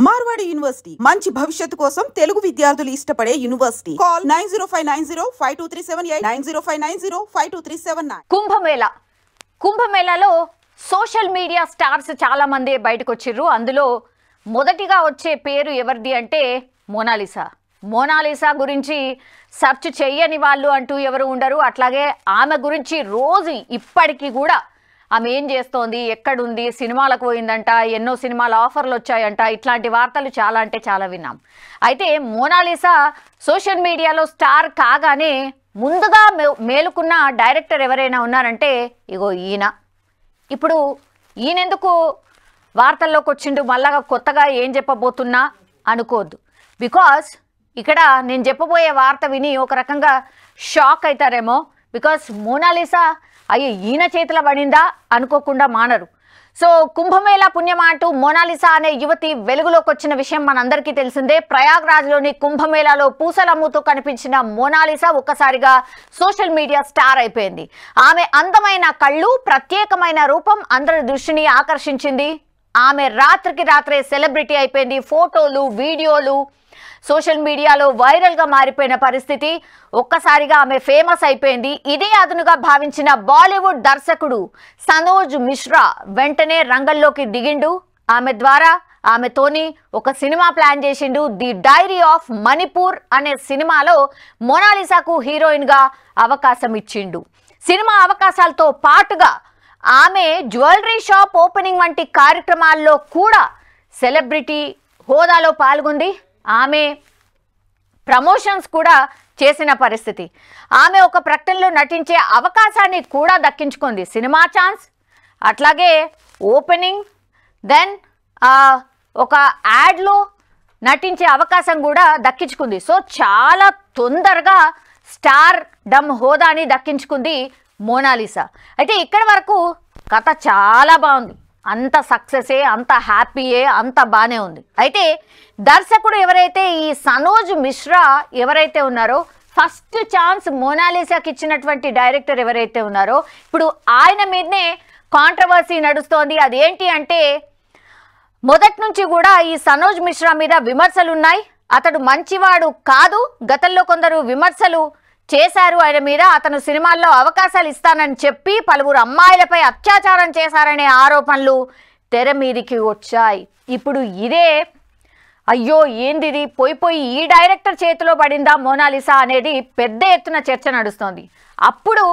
Marwadi university మంచి భవిష్యత్తు కోసం తెలుగు విద్యార్థులు ఇష్టపడే యూనివర్సిటీ. కాల్ 9059052378 9059052379. కుంభమేళాలో సోషల్ మీడియా స్టార్స్ చాలా మంది బయటకు వచ్చిర్రు. అందులో మొదటిగా వచ్చే పేరు ఎవరిది అంటే మోనాలిసా గురించి సెర్చ్ చేయని వాళ్ళు అంటూ ఎవరు ఉండరు. అట్లాగే ఆమె గురించి రోజు ఇప్పటికీ కూడా ఆమె ఏం చేస్తోంది, ఎక్కడుంది, సినిమాలకు పోయిందంట, ఎన్నో సినిమాల ఆఫర్లు వచ్చాయంట, ఇట్లాంటి వార్తలు చాలా అంటే చాలా విన్నాం. అయితే మోనాలిసా సోషల్ మీడియాలో స్టార్ కాగానే ముందుగా మేలుకున్న డైరెక్టర్ ఎవరైనా ఉన్నారంటే ఇగో ఈయన. ఇప్పుడు ఈయనెందుకు వార్తల్లోకి వచ్చిండు, మళ్ళా కొత్తగా ఏం చెప్పబోతున్నా అనుకోవద్దు. బికాస్ ఇక్కడ నేను చెప్పబోయే వార్త విని ఒక రకంగా షాక్ అవుతారేమో. బికాస్ మోనాలిసా అయ్యో ఈయన చేతిలో పడిందా అనుకోకుండా మానరు. సో కుంభమేళా పుణ్యమా అంటూ మోనాలిసా అనే యువతి వెలుగులోకి వచ్చిన విషయం మనందరికీ తెలిసిందే. ప్రయాగ్రాజ్లోని కుంభమేళాలో పూసలమ్ముతూ కనిపించిన మోనాలిసా ఒక్కసారిగా సోషల్ మీడియా స్టార్ అయిపోయింది. ఆమె అందమైన కళ్ళు, ప్రత్యేకమైన రూపం అందరి దృష్టిని ఆకర్షించింది. ఆమె రాత్రికి రాత్రే సెలబ్రిటీ అయిపోయింది. ఫోటోలు, వీడియోలు సోషల్ మీడియాలో వైరల్గా మారిపోయిన పరిస్థితి. ఒక్కసారిగా ఆమె ఫేమస్ అయిపోయింది. ఇదే అదునుగా భావించిన బాలీవుడ్ దర్శకుడు సనోజ్ మిశ్రా వెంటనే రంగంలోకి దిగిండు. ఆమె ద్వారా ఆమెతోని ఒక సినిమా ప్లాన్ చేసిండు. ది డైరీ ఆఫ్ మణిపూర్ అనే సినిమాలో మోనాలిసాకు హీరోయిన్గా అవకాశం ఇచ్చిండు. సినిమా అవకాశాలతో పాటుగా ఆమె జ్యువెలరీ షాప్ ఓపెనింగ్ వంటి కార్యక్రమాల్లో కూడా సెలబ్రిటీ హోదాలో పాల్గొంది. ఆమె ప్రమోషన్స్ కూడా చేసిన పరిస్థితి. ఆమె ఒక ప్రకటనలో నటించే అవకాశాన్ని కూడా దక్కించుకుంది. సినిమా ఛాన్స్, అట్లాగే ఓపెనింగ్, దెన్ ఒక యాడ్లో నటించే అవకాశం కూడా దక్కించుకుంది. సో చాలా తొందరగా స్టార్ డమ్ హోదాని దక్కించుకుంది మోనాలిసా. అయితే ఇక్కడి వరకు కథ చాలా బాగుంది. అంత సక్సెసే, అంత హ్యాపీయే, అంత బాగానే ఉంది. అయితే దర్శకుడు ఎవరైతే ఈ సనోజ్ మిశ్రా ఎవరైతే ఉన్నారో, ఫస్ట్ ఛాన్స్ మోనాలిసాకి ఇచ్చినటువంటి డైరెక్టర్ ఎవరైతే ఉన్నారో, ఇప్పుడు ఆయన మీదనే కాంట్రవర్సీ నడుస్తోంది. అదేంటి అంటే మొదటి నుంచి కూడా ఈ సనోజ్ మిశ్రా మీద విమర్శలు ఉన్నాయి. అతడు మంచివాడు కాదు, గతంలో కొందరు విమర్శలు చేశారు ఆయన మీద. అతను సినిమాల్లో అవకాశాలు ఇస్తానని చెప్పి పలువురు అమ్మాయిలపై అత్యాచారం చేశారనే ఆరోపణలు తెర మీదికి వచ్చాయి. ఇప్పుడు ఇదే అయ్యో ఏందిది, పోయి ఈ డైరెక్టర్ చేతిలో పడిందా మోనాలిసా అనేది పెద్ద ఎత్తున చర్చ నడుస్తోంది. అప్పుడు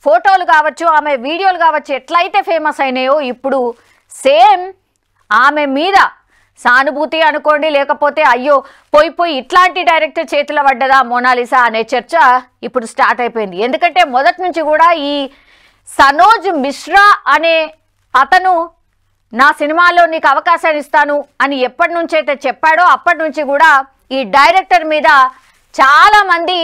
ఫోటోలు కావచ్చు, ఆమె వీడియోలు కావచ్చు ఎట్లయితే ఫేమస్ అయినాయో, ఇప్పుడు సేమ్ ఆమె మీద సానుభూతి అనుకోండి, లేకపోతే అయ్యో పోయి ఇట్లాంటి డైరెక్టర్ చేతిలో పడ్డదా మోనాలిసా అనే చర్చ ఇప్పుడు స్టార్ట్ అయిపోయింది. ఎందుకంటే మొదటి నుంచి కూడా ఈ సనోజ్ మిశ్రా అనే అతను నా సినిమాలో నీకు అవకాశాన్ని ఇస్తాను అని ఎప్పటి నుంచి అయితే చెప్పాడో అప్పటి నుంచి కూడా ఈ డైరెక్టర్ మీద చాలామంది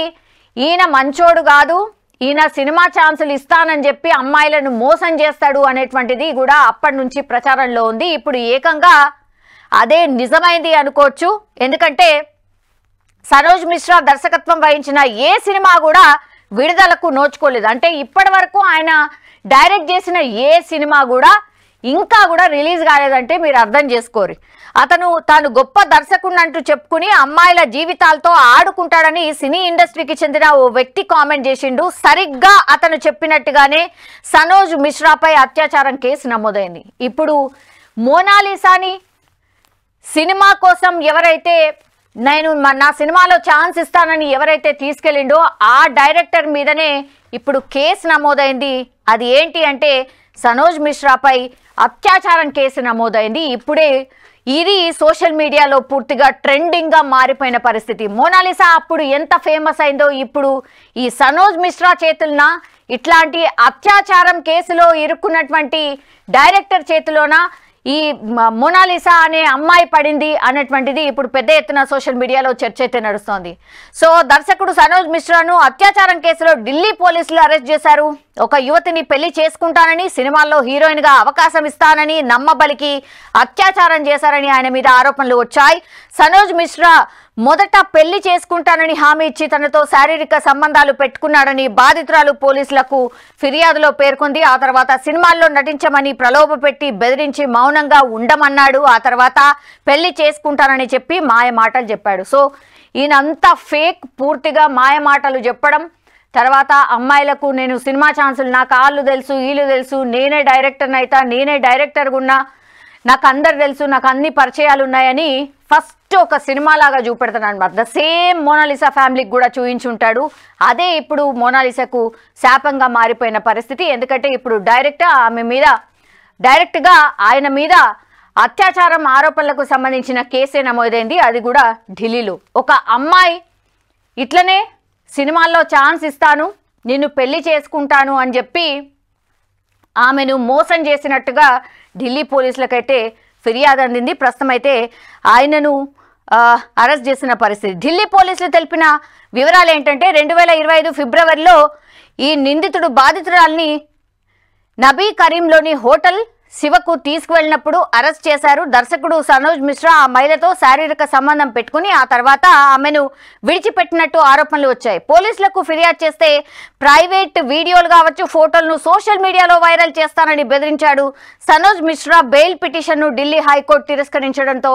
ఈయన మంచోడు కాదు, ఈయన సినిమా ఛాన్సులు ఇస్తానని చెప్పి అమ్మాయిలను మోసం చేస్తాడు అనేటువంటిది కూడా అప్పటి నుంచి ప్రచారంలో ఉంది. ఇప్పుడు ఏకంగా అదే నిజమైంది అనుకోవచ్చు. ఎందుకంటే సనోజ్ మిశ్రా దర్శకత్వం వహించిన ఏ సినిమా కూడా విడుదలకు నోచుకోలేదు. అంటే ఇప్పటి వరకు ఆయన డైరెక్ట్ చేసిన ఏ సినిమా కూడా ఇంకా కూడా రిలీజ్ కాలేదంటే మీరు అర్థం చేసుకోరు. తాను గొప్ప దర్శకుడు అంటూ చెప్పుకుని అమ్మాయిల జీవితాలతో ఆడుకుంటాడని సినీ ఇండస్ట్రీకి చెందిన ఓ వ్యక్తి కామెంట్ చేసిండు. సరిగ్గా అతను చెప్పినట్టుగానే సనోజ్ మిశ్రాపై అత్యాచారం కేసు నమోదైంది. ఇప్పుడు మోనాలిసాని సినిమా కోసం ఎవరైతే నా సినిమాలో ఛాన్స్ ఇస్తానని ఎవరైతే తీసుకెళ్ళిండో ఆ డైరెక్టర్ మీదనే ఇప్పుడు కేసు నమోదైంది. అది ఏంటి అంటే సనోజ్ మిశ్రాపై అత్యాచారం కేసు నమోదైంది. ఇప్పుడే ఇది సోషల్ మీడియాలో పూర్తిగా ట్రెండింగ్గా మారిపోయిన పరిస్థితి. మోనాలిసా అప్పుడు ఎంత ఫేమస్ అయిందో ఇప్పుడు ఈ సనోజ్ మిశ్రా చేతులన ఇట్లాంటి అత్యాచారం కేసులో ఇరుక్కున్నటువంటి డైరెక్టర్ చేతిలోన ఈ మోనాలిసా అనే అమ్మాయి పడింది అన్నటువంటిది ఇప్పుడు పెద్ద ఎత్తున సోషల్ మీడియాలో చర్చ అయితే నడుస్తోంది. సో దర్శకుడు సనోజ్ మిశ్రాను అత్యాచారం కేసులో ఢిల్లీ పోలీసులు అరెస్ట్ చేశారు. ఒక యువతిని పెళ్లి చేసుకుంటానని, సినిమాల్లో హీరోయిన్గా అవకాశం ఇస్తానని నమ్మబలికి అత్యాచారం చేశారని ఆయన మీద ఆరోపణలు వచ్చాయి. సనోజ్ మిశ్రా మొదట పెళ్లి చేసుకుంటానని హామీ ఇచ్చి తనతో శారీరక సంబంధాలు పెట్టుకున్నాడని బాధితురాలు పోలీసులకు ఫిర్యాదులో పేర్కొంది. ఆ తర్వాత సినిమాల్లో నటించమని ప్రలోభపెట్టి బెదిరించి మౌనంగా ఉండమన్నాడు. ఆ తర్వాత పెళ్లి చేసుకుంటానని చెప్పి మాయ మాటలు చెప్పాడు. సో ఈయనంతా ఫేక్, పూర్తిగా మాయ మాటలు చెప్పడం. తర్వాత అమ్మాయిలకు నేను సినిమా ఛాన్సులు, నాకు వాళ్ళు తెలుసు, వీళ్ళు తెలుసు, నేనే డైరెక్టర్ని అయితా, నేనే డైరెక్టర్గా ఉన్నా, నాకు అందరు తెలుసు, నాకు అన్ని పరిచయాలు ఉన్నాయని ఫస్ట్ ఒక సినిమా లాగా చూపెడతాను అనమాట. ద సేమ్ మోనాలిసా ఫ్యామిలీకి కూడా చూయించుంటాడు. అదే ఇప్పుడు మోనాలిసాకు శాపంగా మారిపోయిన పరిస్థితి. ఎందుకంటే ఇప్పుడు డైరెక్ట్గా ఆయన మీద అత్యాచారం ఆరోపణలకు సంబంధించిన కేసే నమోదైంది. అది కూడా ఢిల్లీలో. ఒక అమ్మాయి ఇట్లనే సినిమాల్లో ఛాన్స్ ఇస్తాను, నిన్ను పెళ్లి చేసుకుంటాను అని చెప్పి ఆమెను మోసం చేసినట్టుగా ఢిల్లీ పోలీసులకైతే ఫిర్యాదు అందింది. ప్రస్తుతం అయితే ఆయనను అరెస్ట్ చేసిన పరిస్థితి. ఢిల్లీ పోలీసులు తెలిపిన వివరాలు ఏంటంటే 2025 ఫిబ్రవరిలో ఈ నిందితుడు బాధితురాల్ని నబీ కరీంలోని హోటల్ శివకు తీసుకువెళ్ళినప్పుడు అరెస్ట్ చేశారు. దర్శకుడు సనోజ్ మిశ్రా ఆ మహిళతో శారీరక సంబంధం పెట్టుకుని ఆ తర్వాత ఆమెను విడిచిపెట్టినట్టు ఆరోపణలు వచ్చాయి. పోలీసులకు ఫిర్యాదు చేస్తే ప్రైవేట్ వీడియోలు కావచ్చు, ఫోటోలను సోషల్ మీడియాలో వైరల్ చేస్తానని బెదిరించాడు. సనోజ్ మిశ్రా బెయిల్ పిటిషన్ను ఢిల్లీ హైకోర్టు తిరస్కరించడంతో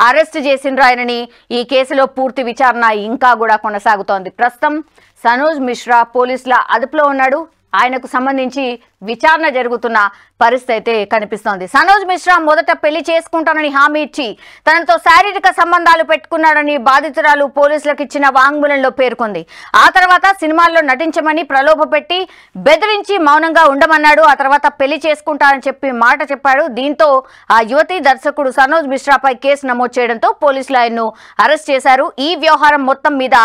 అరెస్ట్ చేసిండ్రు ఆయనని. ఈ కేసులో పూర్తి విచారణ ఇంకా కూడా కొనసాగుతోంది. ప్రస్తుతం సనోజ్ మిశ్రా పోలీసుల అదుపులో ఉన్నాడు. ఆయనకు సంబంధించి విచారణ జరుగుతున్న పరిస్థితి అయితే కనిపిస్తోంది. సనోజ్ మిశ్రా మొదట పెళ్లి చేసుకుంటానని హామీ ఇచ్చి తనతో శారీరక సంబంధాలు పెట్టుకున్నాడని బాధితురాలు పోలీసులకు ఇచ్చిన వాంగ్మూలంలో పేర్కొంది. ఆ తర్వాత సినిమాల్లో నటించమని ప్రలోభపెట్టి బెదిరించి మౌనంగా ఉండమన్నాడు. ఆ తర్వాత పెళ్లి చేసుకుంటానని చెప్పి మాట చెప్పాడు. దీంతో ఆ యువతి దర్శకుడు సనోజ్ మిశ్రాపై కేసు నమోదు చేయడంతో పోలీసులు ఆయన్ను అరెస్ట్ చేశారు. ఈ వ్యవహారం మొత్తం మీద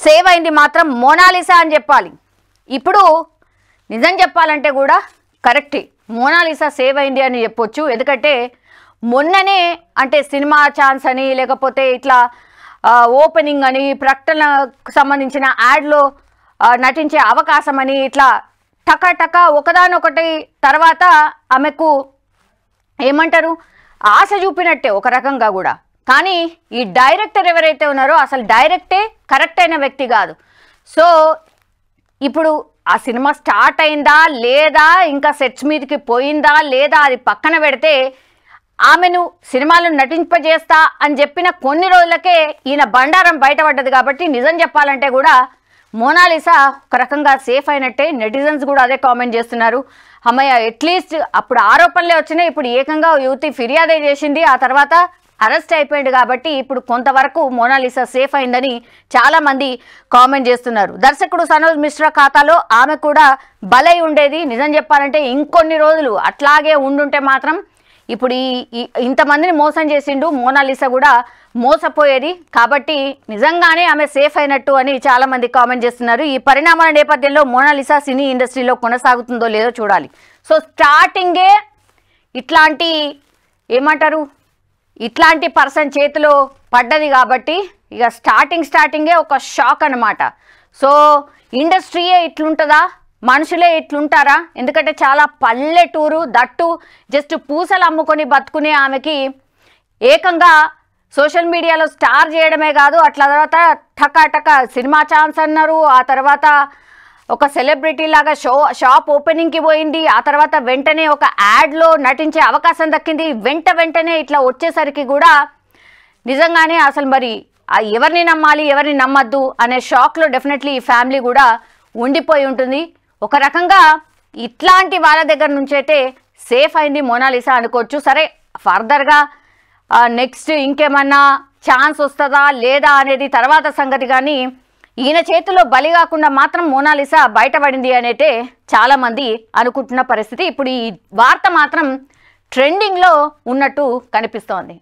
సేవ్ అయింది మాత్రం మోనాలిసా అని చెప్పాలి. ఇప్పుడు నిజం చెప్పాలంటే కూడా కరెక్టే, మోనాలిసా సేవ్ అయింది అని చెప్పొచ్చు. ఎందుకంటే మొన్ననే అంటే సినిమా ఛాన్స్ అని, లేకపోతే ఇట్లా ఓపెనింగ్ అని, ప్రకటనకు సంబంధించిన యాడ్లో నటించే అవకాశం అని, ఇట్లా టక ఒకదానొకటి తర్వాత ఆమెకు ఏమంటారు ఆశ చూపినట్టే ఒక రకంగా కూడా. కానీ ఈ డైరెక్టర్ ఎవరైతే ఉన్నారో అసలు డైరెక్టే కరెక్ట్ అయిన వ్యక్తి కాదు. సో ఇప్పుడు ఆ సినిమా స్టార్ట్ అయిందా లేదా, ఇంకా సెట్స్ మీదకి పోయిందా లేదా, అది పక్కన పెడితే ఆమెను సినిమాలో నటింపజేస్తా అని చెప్పిన కొన్ని రోజులకే ఈయన బండారం బయటపడ్డది. కాబట్టి నిజం చెప్పాలంటే కూడా మోనాలిసా ఒక రకంగా సేఫ్ అయినట్టే. నెటిజన్స్ కూడా అదే కామెంట్ చేస్తున్నారు. అమ్మయ్య, అట్లీస్ట్ అప్పుడు ఆరోపణలే వచ్చినాయి, ఇప్పుడు ఏకంగా యువతి ఫిర్యాదే చేసింది, ఆ తర్వాత అరెస్ట్ అయిపోయింది. కాబట్టి ఇప్పుడు కొంతవరకు మోనాలిసా సేఫ్ అయిందని చాలా మంది కామెంట్ చేస్తున్నారు. దర్శకుడు సనోజ్ మిశ్రా ఖాతాలో ఆమె కూడా బలై ఉండేది. నిజం చెప్పాలంటే ఇంకొన్ని రోజులు అట్లాగే ఉండుంటే మాత్రం ఇప్పుడు ఇంతమందిని మోసం చేసిండు, మోనాలిసా కూడా మోసపోయేది. కాబట్టి నిజంగానే ఆమె సేఫ్ అయినట్టు అని చాలా మంది కామెంట్ చేస్తున్నారు. ఈ పరిణామాల నేపథ్యంలో మోనాలిసా సినీ ఇండస్ట్రీలో కొనసాగుతుందో లేదో చూడాలి. సో స్టార్టింగే ఇట్లాంటి ఏమంటారు ఇట్లాంటి పర్సన్ చేతిలో పడ్డది కాబట్టి ఇక స్టార్టింగే ఒక షాక్ అన్నమాట. సో ఇండస్ట్రీయే ఇట్లుంటుందా, మనుషులే ఇట్లుంటారా? ఎందుకంటే చాలా పల్లెటూరు, దట్టు జస్ట్ పూసలు అమ్ముకొని బతుకునే ఆమెకి ఏకంగా సోషల్ మీడియాలో స్టార్ చేయడమే కాదు, అట్లా తర్వాత టక సినిమా ఛాన్స్ అన్నారు. ఆ తర్వాత ఒక సెలబ్రిటీ లాగా షాప్ ఓపెనింగ్కి పోయింది. ఆ తర్వాత వెంటనే ఒక యాడ్లో నటించే అవకాశం దక్కింది. వెంటనే ఇట్లా వచ్చేసరికి కూడా నిజంగానే అసలు మరి ఎవరిని నమ్మాలి, ఎవరిని నమ్మద్దు అనే షాక్లో డెఫినెట్లీ ఈ ఫ్యామిలీ కూడా ఉండిపోయి ఉంటుంది. ఒక రకంగా ఇట్లాంటి వాళ్ళ దగ్గర నుంచి అయితే సేఫ్ అయింది మోనాలిసా అనుకోవచ్చు. సరే, ఫర్దర్గా నెక్స్ట్ ఇంకేమన్నా ఛాన్స్ వస్తుందా లేదా అనేది తర్వాత సంగతి. కానీ ఈయన చేతిలో బలి కాకుండా మాత్రం మోనాలిసా బయటపడింది అనైతే చాలా మంది అనుకుంటున్న పరిస్థితి. ఇప్పుడు ఈ వార్త మాత్రం ట్రెండింగ్లో ఉన్నట్టు కనిపిస్తోంది.